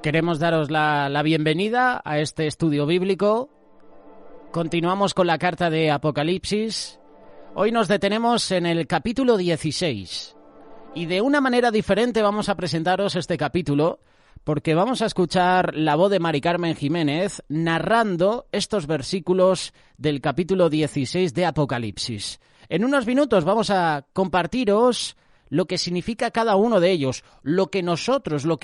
Queremos daros la bienvenida a este estudio bíblico. Continuamos con la carta de Apocalipsis. Hoy nos detenemos en el capítulo 16 y de una manera diferente vamos a presentaros este capítulo porque vamos a escuchar la voz de Mari Carmen Jiménez narrando estos versículos del capítulo 16 de Apocalipsis. En unos minutos vamos a compartiros lo que significa cada uno de ellos, lo que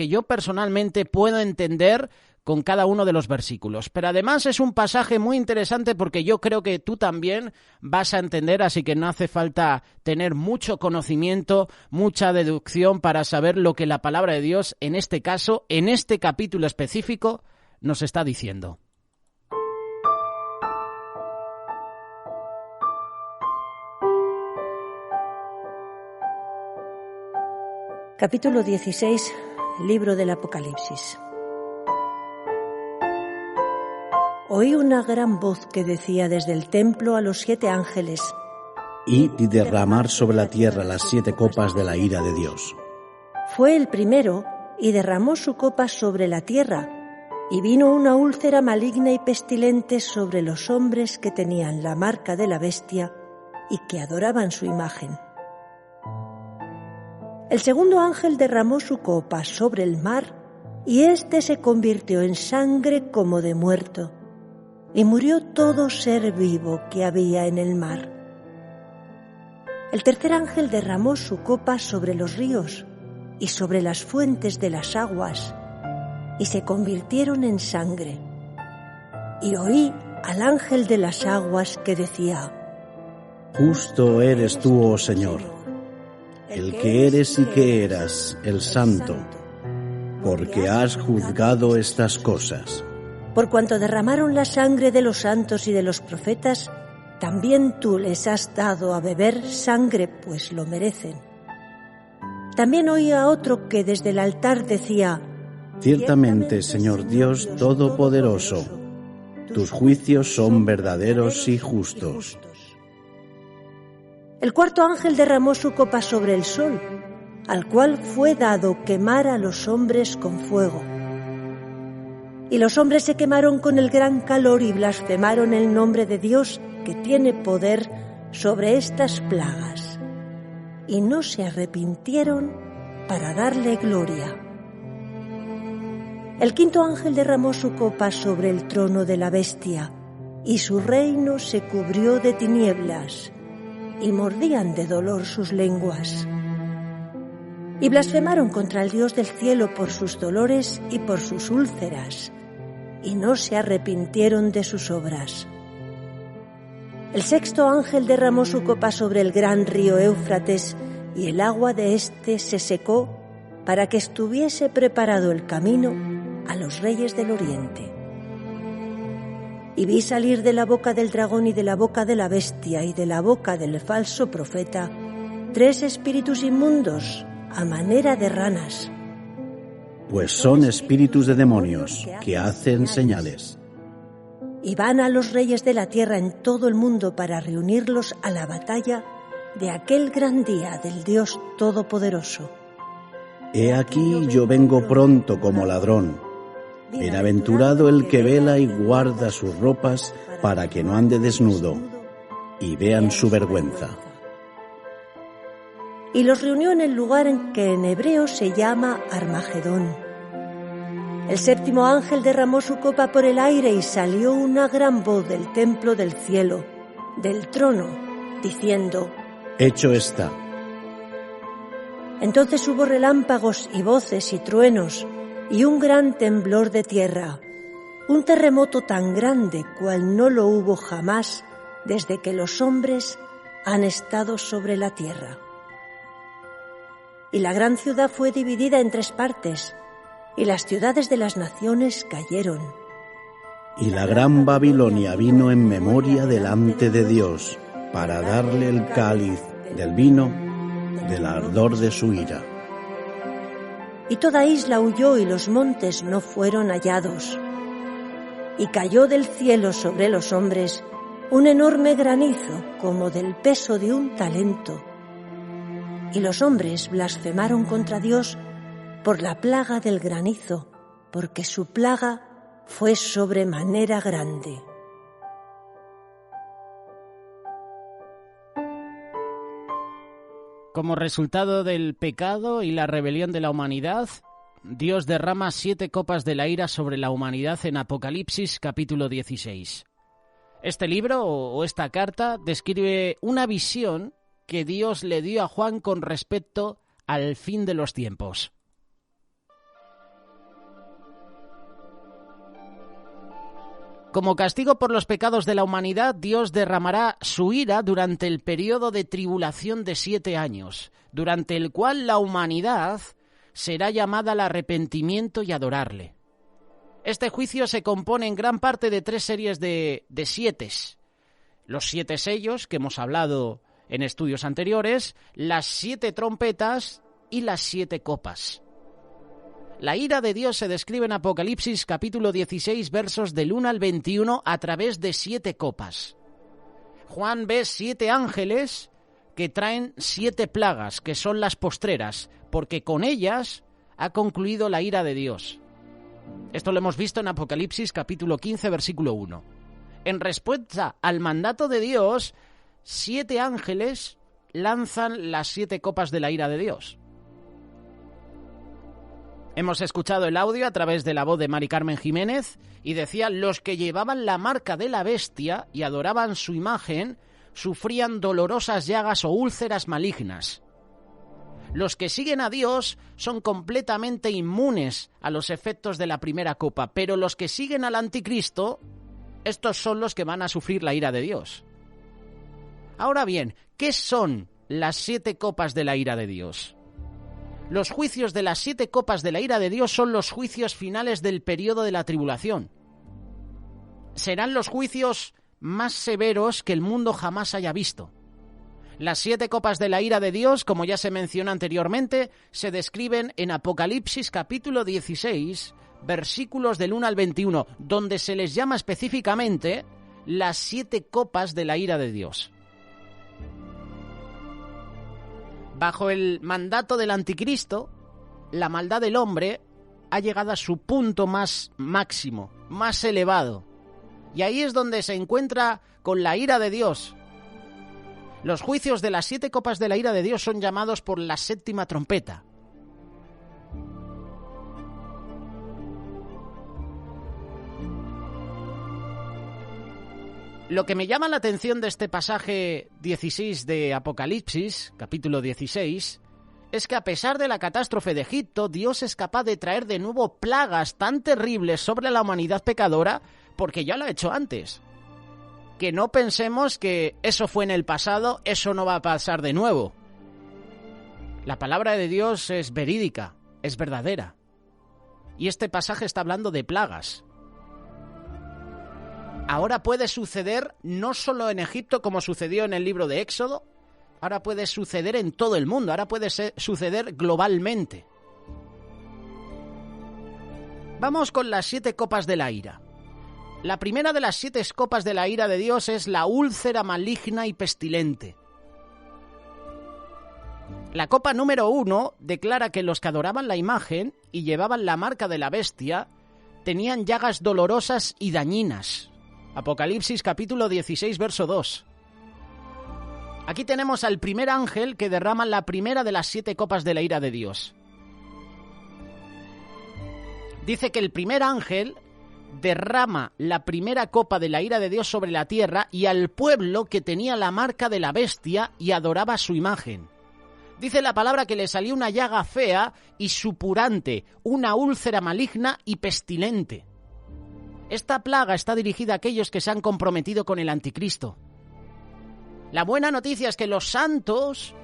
yo personalmente puedo entender con cada uno de los versículos. Pero además es un pasaje muy interesante porque yo creo que tú también vas a entender, así que no hace falta tener mucho conocimiento, mucha deducción para saber lo que la palabra de Dios, en este caso, en este capítulo específico, nos está diciendo. Capítulo 16, libro del Apocalipsis. Oí una gran voz que decía desde el templo a los 7 ángeles: Id y derramar sobre la tierra las 7 copas de la ira de Dios. Fue el primero y derramó su copa sobre la tierra, y vino una úlcera maligna y pestilente sobre los hombres que tenían la marca de la bestia y que adoraban su imagen. El segundo ángel derramó su copa sobre el mar, y éste se convirtió en sangre como de muerto, y murió todo ser vivo que había en el mar. El tercer ángel derramó su copa sobre los ríos y sobre las fuentes de las aguas, y se convirtieron en sangre. Y oí al ángel de las aguas que decía: Justo eres tú, oh Señor, el que eres y que eras, el Santo, porque has juzgado estas cosas. Por cuanto derramaron la sangre de los santos y de los profetas, también tú les has dado a beber sangre, pues lo merecen. También oí a otro que desde el altar decía: Ciertamente, Señor Dios Todopoderoso, tus juicios son verdaderos y justos. El cuarto ángel derramó su copa sobre el sol, al cual fue dado quemar a los hombres con fuego. Y los hombres se quemaron con el gran calor y blasfemaron el nombre de Dios, que tiene poder sobre estas plagas, y no se arrepintieron para darle gloria. El quinto ángel derramó su copa sobre el trono de la bestia, y su reino se cubrió de tinieblas, y mordían de dolor sus lenguas. Y blasfemaron contra el Dios del cielo por sus dolores y por sus úlceras, y no se arrepintieron de sus obras. El sexto ángel derramó su copa sobre el gran río Éufrates, y el agua de éste se secó para que estuviese preparado el camino a los reyes del oriente. Y vi salir de la boca del dragón y de la boca de la bestia y de la boca del falso profeta 3 espíritus inmundos a manera de ranas. Pues son espíritus de demonios que hacen señales. Y van a los reyes de la tierra en todo el mundo para reunirlos a la batalla de aquel gran día del Dios Todopoderoso. He aquí yo vengo pronto como ladrón. Bienaventurado el que vela y guarda sus ropas para que no ande desnudo y vean su vergüenza. Y los reunió en el lugar en que en hebreo se llama Armagedón. El séptimo ángel derramó su copa por el aire y salió una gran voz del templo del cielo, del trono, diciendo: Hecho está. Entonces hubo relámpagos y voces y truenos, y un gran temblor de tierra, un terremoto tan grande cual no lo hubo jamás desde que los hombres han estado sobre la tierra. Y la gran ciudad fue dividida en 3 partes, y las ciudades de las naciones cayeron. Y la gran Babilonia vino en memoria delante de Dios, para darle el cáliz del vino del ardor de su ira. Y toda isla huyó y los montes no fueron hallados. Y cayó del cielo sobre los hombres un enorme granizo como del peso de un talento. Y los hombres blasfemaron contra Dios por la plaga del granizo, porque su plaga fue sobremanera grande. Como resultado del pecado y la rebelión de la humanidad, Dios derrama 7 copas de la ira sobre la humanidad en Apocalipsis capítulo 16. Este libro o esta carta describe una visión que Dios le dio a Juan con respecto al fin de los tiempos. Como castigo por los pecados de la humanidad, Dios derramará su ira durante el periodo de tribulación de 7 años, durante el cual la humanidad será llamada al arrepentimiento y adorarle. Este juicio se compone en gran parte de 3 series de 7. Los 7 sellos, que hemos hablado en estudios anteriores, las 7 trompetas y las 7 copas. La ira de Dios se describe en Apocalipsis capítulo 16, versos del 1 al 21, a través de 7 copas. Juan ve 7 ángeles que traen 7 plagas, que son las postreras, porque con ellas ha concluido la ira de Dios. Esto lo hemos visto en Apocalipsis capítulo 15, versículo 1. En respuesta al mandato de Dios, 7 ángeles lanzan las 7 copas de la ira de Dios. Hemos escuchado el audio a través de la voz de Mari Carmen Jiménez y decía: los que llevaban la marca de la bestia y adoraban su imagen sufrían dolorosas llagas o úlceras malignas. Los que siguen a Dios son completamente inmunes a los efectos de la primera copa, pero los que siguen al anticristo, estos son los que van a sufrir la ira de Dios. Ahora bien, ¿qué son las 7 copas de la ira de Dios? Los juicios de las 7 copas de la ira de Dios son los juicios finales del periodo de la tribulación. Serán los juicios más severos que el mundo jamás haya visto. Las 7 copas de la ira de Dios, como ya se mencionó anteriormente, se describen en Apocalipsis capítulo 16, versículos del 1 al 21, donde se les llama específicamente las 7 copas de la ira de Dios. Bajo el mandato del anticristo, la maldad del hombre ha llegado a su punto más máximo, más elevado. Y ahí es donde se encuentra con la ira de Dios. Los juicios de las 7 copas de la ira de Dios son llamados por la 7ª trompeta. Lo que me llama la atención de este pasaje 16 de Apocalipsis, capítulo 16, es que a pesar de la catástrofe de Egipto, Dios es capaz de traer de nuevo plagas tan terribles sobre la humanidad pecadora, porque ya lo ha hecho antes. Que no pensemos que eso fue en el pasado, eso no va a pasar de nuevo. La palabra de Dios es verídica, es verdadera. Y este pasaje está hablando de plagas. Ahora puede suceder no solo en Egipto, como sucedió en el libro de Éxodo, ahora puede suceder en todo el mundo, ahora puede suceder globalmente. Vamos con las 7 copas de la ira. La primera de las 7 copas de la ira de Dios es la úlcera maligna y pestilente. La copa número 1 declara que los que adoraban la imagen y llevaban la marca de la bestia tenían llagas dolorosas y dañinas. Apocalipsis capítulo 16, verso 2. Aquí tenemos al primer ángel que derrama la primera de las 7 copas de la ira de Dios. Dice que el primer ángel derrama la primera copa de la ira de Dios sobre la tierra y al pueblo que tenía la marca de la bestia y adoraba su imagen. Dice la palabra que le salió una llaga fea y supurante, una úlcera maligna y pestilente. Esta plaga está dirigida a aquellos que se han comprometido con el anticristo. La buena noticia es que los santos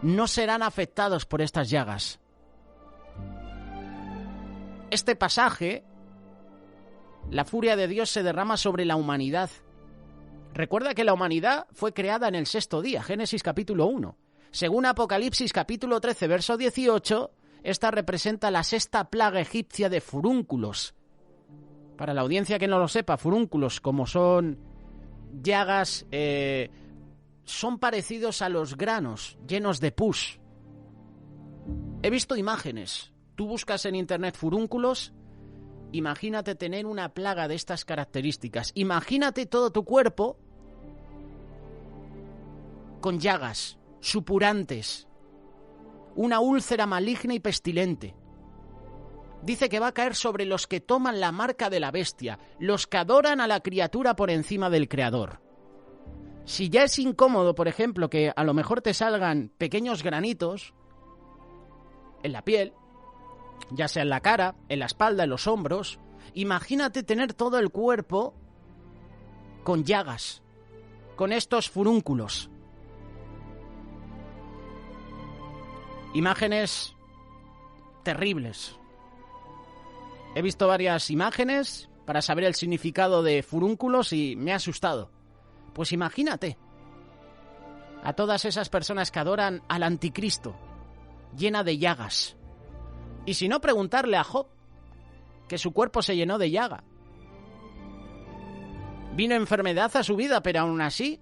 no serán afectados por estas llagas. Este pasaje, la furia de Dios se derrama sobre la humanidad. Recuerda que la humanidad fue creada en el 6º día, Génesis capítulo 1. Según Apocalipsis capítulo 13, verso 18, esta representa la 6ª plaga egipcia de furúnculos. Para la audiencia que no lo sepa, furúnculos, como son llagas, son parecidos a los granos llenos de pus. He visto imágenes Tú buscas en internet furúnculos, imagínate tener una plaga de estas características. Imagínate todo tu cuerpo con llagas, supurantes, una úlcera maligna y pestilente. Dice que va a caer sobre los que toman la marca de la bestia, los que adoran a la criatura por encima del Creador. Si ya es incómodo, por ejemplo, que a lo mejor te salgan pequeños granitos en la piel, ya sea en la cara, en la espalda, en los hombros, imagínate tener todo el cuerpo con llagas, con estos furúnculos. Imágenes terribles. He visto varias imágenes para saber el significado de furúnculos y me ha asustado. Pues imagínate a todas esas personas que adoran al anticristo, llena de llagas. Y si no, preguntarle a Job, que su cuerpo se llenó de llaga. Vino enfermedad a su vida, pero aún así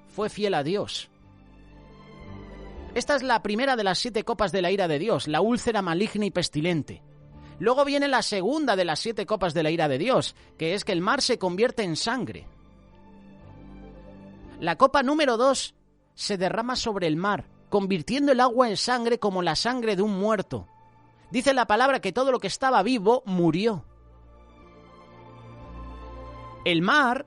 fue fiel a Dios. Esta es la primera de las 7 copas de la ira de Dios, la úlcera maligna y pestilente. Luego viene la segunda de las 7 copas de la ira de Dios, que es que el mar se convierte en sangre. La copa número 2 se derrama sobre el mar, convirtiendo el agua en sangre como la sangre de un muerto. Dice la palabra que todo lo que estaba vivo murió. El mar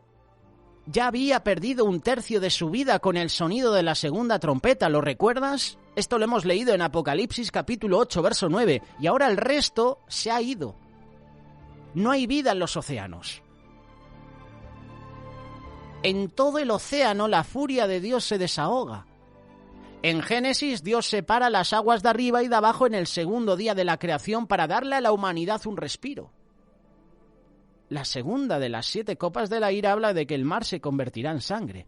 ya había perdido 1/3 de su vida con el sonido de la segunda trompeta, ¿lo recuerdas? Esto lo hemos leído en Apocalipsis capítulo 8, verso 9, y ahora el resto se ha ido. No hay vida en los océanos. En todo el océano la furia de Dios se desahoga. En Génesis, Dios separa las aguas de arriba y de abajo en el segundo día de la creación para darle a la humanidad un respiro. La segunda de las 7 copas de la ira habla de que el mar se convertirá en sangre.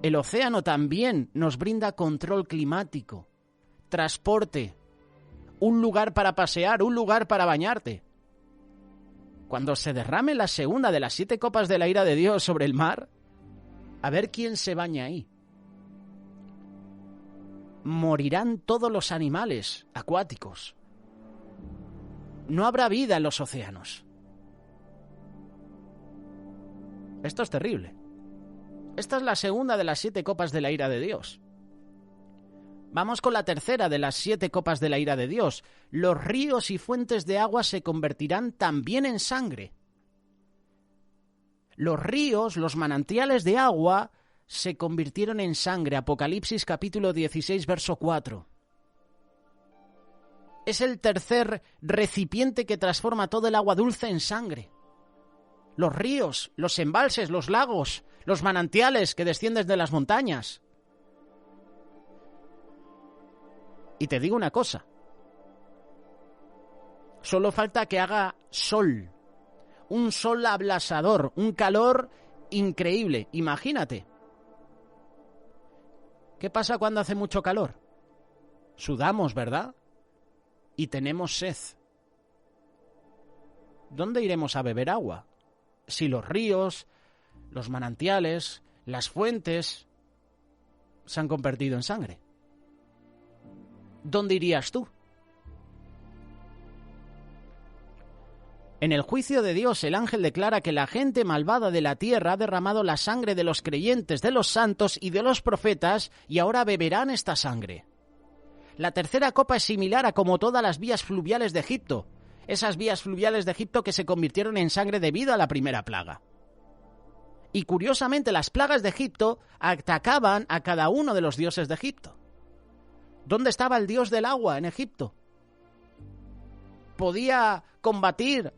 El océano también nos brinda control climático, transporte, un lugar para pasear, un lugar para bañarte. Cuando se derrame la segunda de las 7 copas de la ira de Dios sobre el mar, a ver quién se baña ahí. Morirán todos los animales acuáticos. No habrá vida en los océanos. Esto es terrible. Esta es la segunda de las 7 copas de la ira de Dios. Vamos con la tercera de las 7 copas de la ira de Dios. Los ríos y fuentes de agua se convertirán también en sangre. Los ríos, los manantiales de agua, se convirtieron en sangre. Apocalipsis capítulo 16, verso 4. Es el tercer recipiente que transforma todo el agua dulce en sangre. Los ríos, los embalses, los lagos, los manantiales que descienden de las montañas. Y te digo una cosa. Solo falta que haga sol. Un sol abrasador, un calor increíble. Imagínate. ¿Qué pasa cuando hace mucho calor? Sudamos, ¿verdad? Y tenemos sed. ¿Dónde iremos a beber agua? Si los ríos, los manantiales, las fuentes se han convertido en sangre. ¿Dónde irías tú? En el juicio de Dios, el ángel declara que la gente malvada de la tierra ha derramado la sangre de los creyentes, de los santos y de los profetas, y ahora beberán esta sangre. La tercera copa es similar a como todas las vías fluviales de Egipto, esas vías fluviales de Egipto que se convirtieron en sangre debido a la primera plaga. Y curiosamente, las plagas de Egipto atacaban a cada uno de los dioses de Egipto. ¿Dónde estaba el dios del agua en Egipto? ¿Podía combatir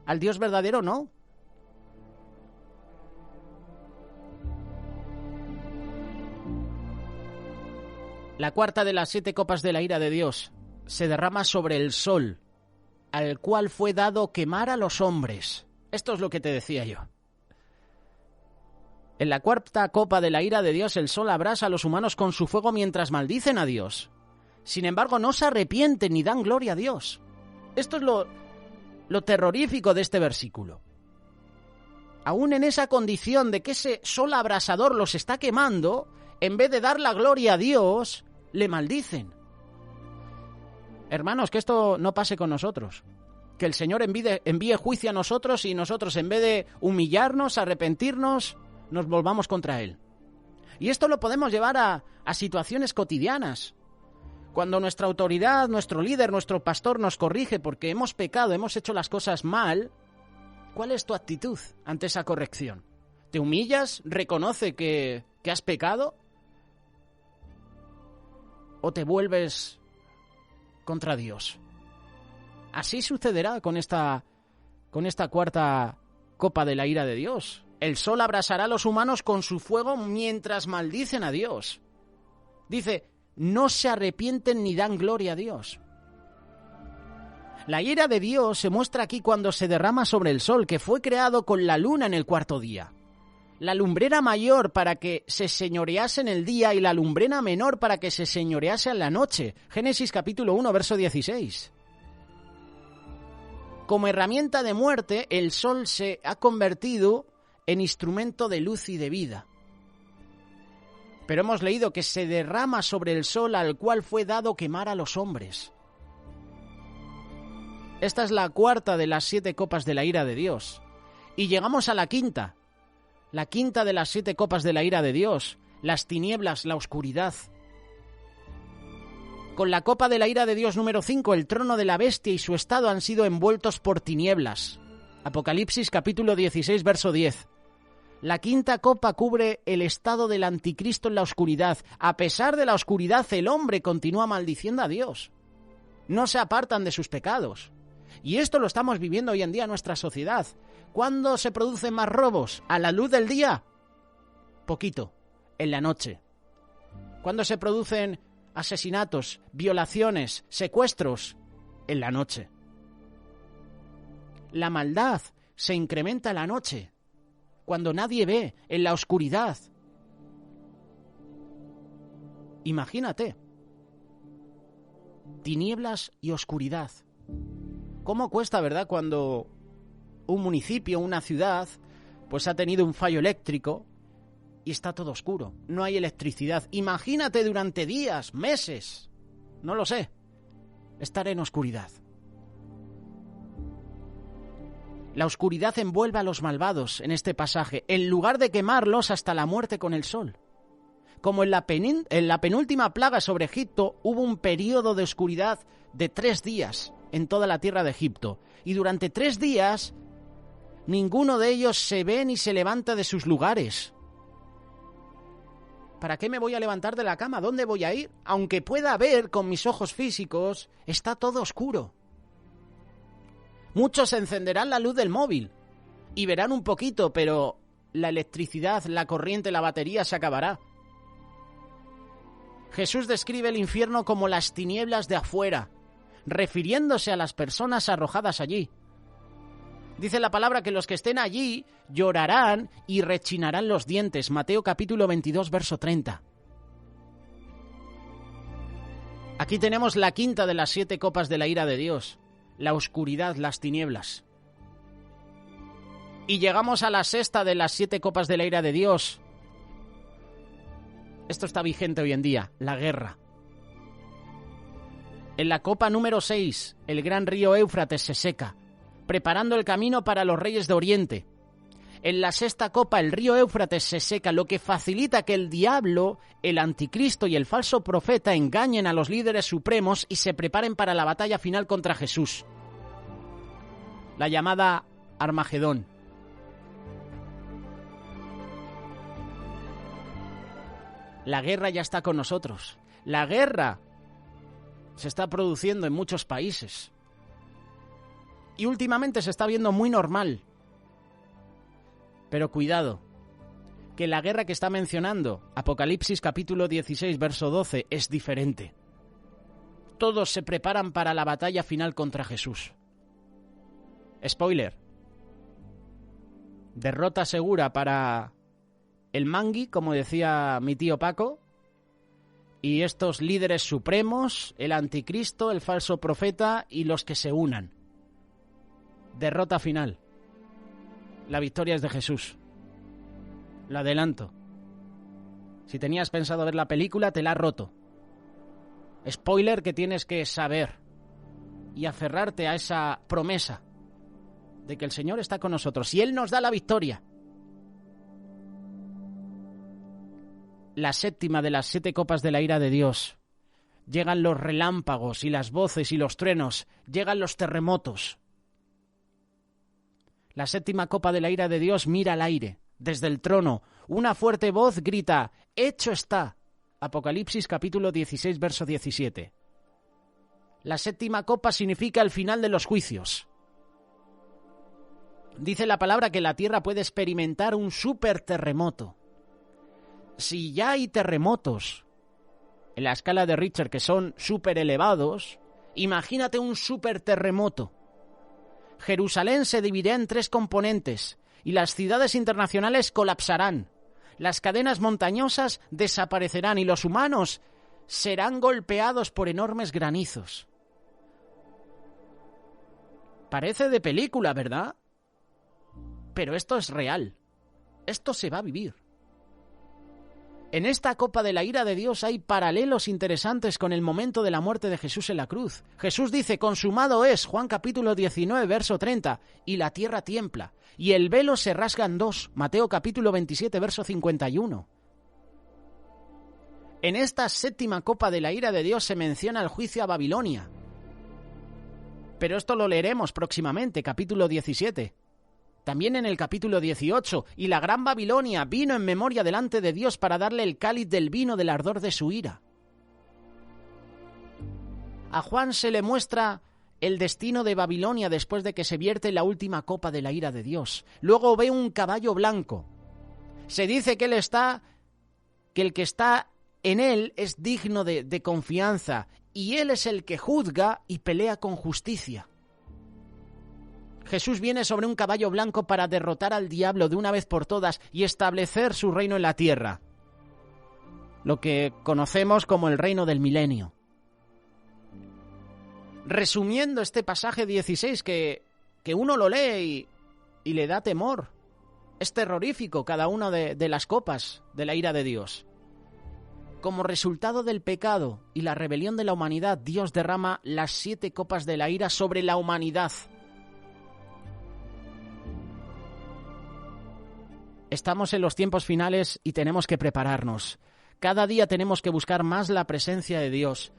al Dios verdadero? No. La cuarta de las 7 copas de la ira de Dios se derrama sobre el sol, al cual fue dado quemar a los hombres. Esto es lo que te decía yo. En la cuarta copa de la ira de Dios, el sol abrasa a los humanos con su fuego mientras maldicen a Dios. Sin embargo, no se arrepienten ni dan gloria a Dios. Esto es lo terrorífico de este versículo. Aún en esa condición de que ese sol abrasador los está quemando, en vez de dar la gloria a Dios, le maldicen. Hermanos, que esto no pase con nosotros. Que el Señor envíe juicio a nosotros y nosotros, en vez de humillarnos, arrepentirnos, nos volvamos contra Él. Y esto lo podemos llevar a situaciones cotidianas. Cuando nuestra autoridad, nuestro líder, nuestro pastor nos corrige porque hemos pecado, hemos hecho las cosas mal, ¿cuál es tu actitud ante esa corrección? ¿Te humillas? ¿Reconoce que has pecado? ¿O te vuelves contra Dios? Así sucederá con esta cuarta copa de la ira de Dios. El sol abrasará a los humanos con su fuego mientras maldicen a Dios. Dice, no se arrepienten ni dan gloria a Dios. La ira de Dios se muestra aquí cuando se derrama sobre el sol, que fue creado con la luna en el cuarto día. La lumbrera mayor para que se señorease en el día y la lumbrera menor para que se señorease en la noche. Génesis capítulo 1, verso 16. Como herramienta de muerte, el sol se ha convertido en instrumento de luz y de vida. Pero hemos leído que se derrama sobre el sol al cual fue dado quemar a los hombres. Esta es la cuarta de las 7 copas de la ira de Dios. Y llegamos a la quinta de las 7 copas de la ira de Dios, las tinieblas, la oscuridad. Con la copa de la ira de Dios número 5, el trono de la bestia y su estado han sido envueltos por tinieblas. Apocalipsis capítulo 16, verso 10. La quinta copa cubre el estado del anticristo en la oscuridad. A pesar de la oscuridad, el hombre continúa maldiciendo a Dios. No se apartan de sus pecados. Y esto lo estamos viviendo hoy en día en nuestra sociedad. ¿Cuándo se producen más robos? ¿A la luz del día? Poquito, en la noche. ¿Cuándo se producen asesinatos, violaciones, secuestros? En la noche. La maldad se incrementa en la noche, cuando nadie ve, en la oscuridad. Imagínate. Tinieblas y oscuridad. ¿Cómo cuesta, verdad, cuando un municipio, una ciudad, pues ha tenido un fallo eléctrico y está todo oscuro? No hay electricidad. Imagínate durante días, meses, no lo sé, estar en oscuridad. La oscuridad envuelve a los malvados en este pasaje, en lugar de quemarlos hasta la muerte con el sol. Como en la penúltima plaga sobre Egipto, hubo un periodo de oscuridad de 3 días en toda la tierra de Egipto. Y durante 3 días, ninguno de ellos se ve ni se levanta de sus lugares. ¿Para qué me voy a levantar de la cama? ¿Dónde voy a ir? Aunque pueda ver con mis ojos físicos, está todo oscuro. Muchos encenderán la luz del móvil y verán un poquito, pero la electricidad, la corriente, la batería se acabará. Jesús describe el infierno como las tinieblas de afuera, refiriéndose a las personas arrojadas allí. Dice la palabra que los que estén allí llorarán y rechinarán los dientes. Mateo capítulo 22, verso 30. Aquí tenemos la quinta de las 7 copas de la ira de Dios. La oscuridad, las tinieblas. Y llegamos a la sexta de las 7 copas de la ira de Dios. Esto está vigente hoy en día, la guerra. En la copa número 6, el gran río Éufrates se seca, preparando el camino para los reyes de Oriente. En la sexta copa, el río Éufrates se seca, lo que facilita que el diablo, el anticristo y el falso profeta engañen a los líderes supremos y se preparen para la batalla final contra Jesús. La llamada Armagedón. La guerra ya está con nosotros. La guerra se está produciendo en muchos países. Y últimamente se está viendo muy normal. Pero cuidado, que la guerra que está mencionando Apocalipsis capítulo 16, verso 12, es diferente. Todos se preparan para la batalla final contra Jesús. Spoiler. Derrota segura para el Mangui, como decía mi tío Paco, y estos líderes supremos, el anticristo, el falso profeta y los que se unan. Derrota final. La victoria es de Jesús. Lo adelanto. Si tenías pensado ver la película, te la ha roto. Spoiler que tienes que saber y aferrarte a esa promesa de que el Señor está con nosotros y Él nos da la victoria. La séptima de las 7 copas de la ira de Dios. Llegan los relámpagos y las voces y los truenos. Llegan los terremotos. La séptima copa de la ira de Dios mira al aire. Desde el trono, una fuerte voz grita: ¡hecho está! Apocalipsis capítulo 16, verso 17. La séptima copa significa el final de los juicios. Dice la palabra que la tierra puede experimentar un superterremoto. Si ya hay terremotos en la escala de Richter que son súper elevados, imagínate un superterremoto. Jerusalén se dividirá en 3 componentes y las ciudades internacionales colapsarán. Las cadenas montañosas desaparecerán y los humanos serán golpeados por enormes granizos. Parece de película, ¿verdad? Pero esto es real. Esto se va a vivir. En esta copa de la ira de Dios hay paralelos interesantes con el momento de la muerte de Jesús en la cruz. Jesús dice: consumado es, Juan capítulo 19, verso 30, y la tierra tiembla, y el velo se rasga en 2, Mateo capítulo 27, verso 51. En esta séptima copa de la ira de Dios se menciona el juicio a Babilonia. Pero esto lo leeremos próximamente, capítulo 17. También en el capítulo 18, y la gran Babilonia vino en memoria delante de Dios para darle el cáliz del vino del ardor de su ira. A Juan se le muestra el destino de Babilonia después de que se vierte la última copa de la ira de Dios. Luego ve un caballo blanco. Se dice que el que está en él es digno de confianza, y él es el que juzga y pelea con justicia. Jesús viene sobre un caballo blanco para derrotar al diablo de una vez por todas y establecer su reino en la tierra, lo que conocemos como el reino del milenio. Resumiendo este pasaje 16 que uno lo lee y le da temor, es terrorífico cada una de las copas de la ira de Dios. Como resultado del pecado y la rebelión de la humanidad, Dios derrama las 7 copas de la ira sobre la humanidad. Estamos en los tiempos finales y tenemos que prepararnos. Cada día tenemos que buscar más la presencia de Dios.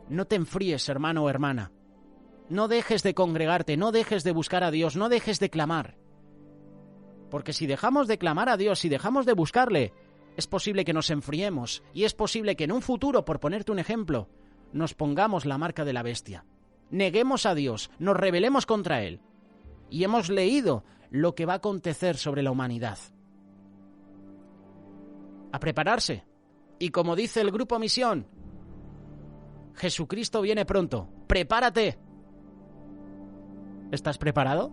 No te enfríes, hermano o hermana. No dejes de congregarte, no dejes de buscar a Dios, no dejes de clamar. Porque si dejamos de clamar a Dios, si dejamos de buscarle, es posible que nos enfriemos y es posible que en un futuro, por ponerte un ejemplo, nos pongamos la marca de la bestia. Neguemos a Dios, nos rebelemos contra Él. Y hemos leído lo que va a acontecer sobre la humanidad. A prepararse. Y como dice el Grupo Misión, Jesucristo viene pronto. ¡Prepárate! ¿Estás preparado?